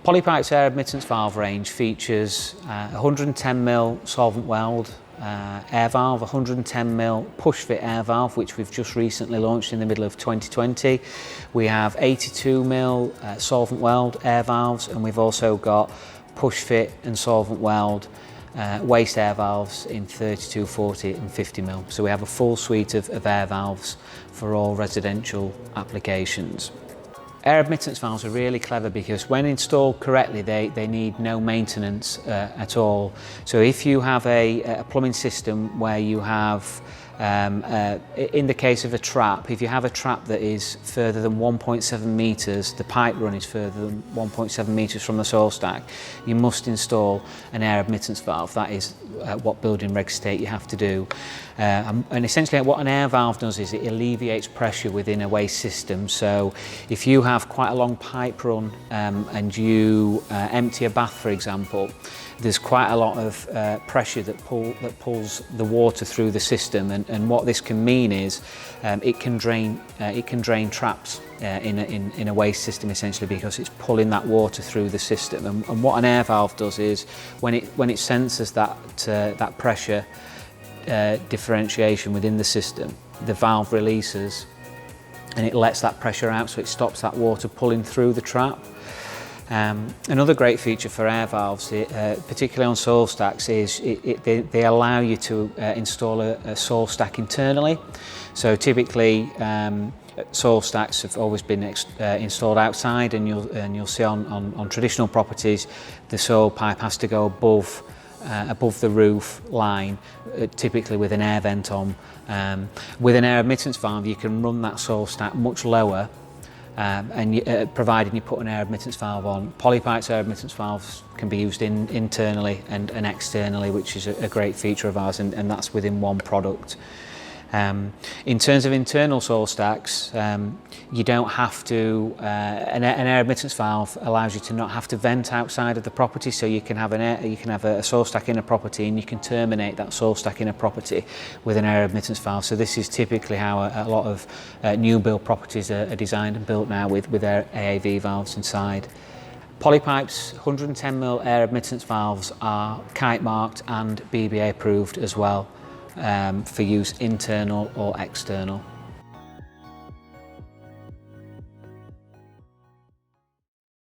Polypipe's air admittance valve range features 110mm solvent weld air valve, 110mm push fit air valve, which we've just recently launched in the middle of 2020. We have 82mm solvent weld air valves, and we've also got push fit and solvent weld waste air valves in 32, 40 and 50mm. So we have a full suite of air valves for all residential applications. Air admittance valves are really clever because when installed correctly, they need no maintenance at all. So if you have a plumbing system where you have, in the case of a trap, if you have a trap that is further than 1.7 metres, the pipe run is further than 1.7 metres from the soil stack, you must install an air admittance valve. That is what building regs state you have to do. And essentially what an air valve does is it alleviates pressure within a waste system. So if you have quite a long pipe run and you empty a bath, for example, there's quite a lot of pressure that pulls the water through the system, and what this can mean is it can drain traps in a waste system, essentially, because it's pulling that water through the system. And what an air valve does is when it senses that pressure differentiation within the system, the valve releases and it lets that pressure out, so it stops that water pulling through the trap. Another great feature for air valves, particularly on soil stacks, is they allow you to install a soil stack internally. So typically soil stacks have always been installed outside, and you'll see on traditional properties the soil pipe has to go above the roof line, typically with an air vent on. With an air admittance valve you can run that soil stack much lower, provided you put an air admittance valve on. Polypipe's air admittance valves can be used internally and externally, which is a great feature of ours, and that's within one product. In terms of internal soil stacks, you don't have to, an air admittance valve allows you to not have to vent outside of the property, so you can have a soil stack in a property and you can terminate that soil stack in a property with an air admittance valve. So this is typically how a lot of new build properties are designed and built now, with their AAV valves inside. Polypipe's 110mm air admittance valves are kite marked and BBA approved as well, for use internal or external.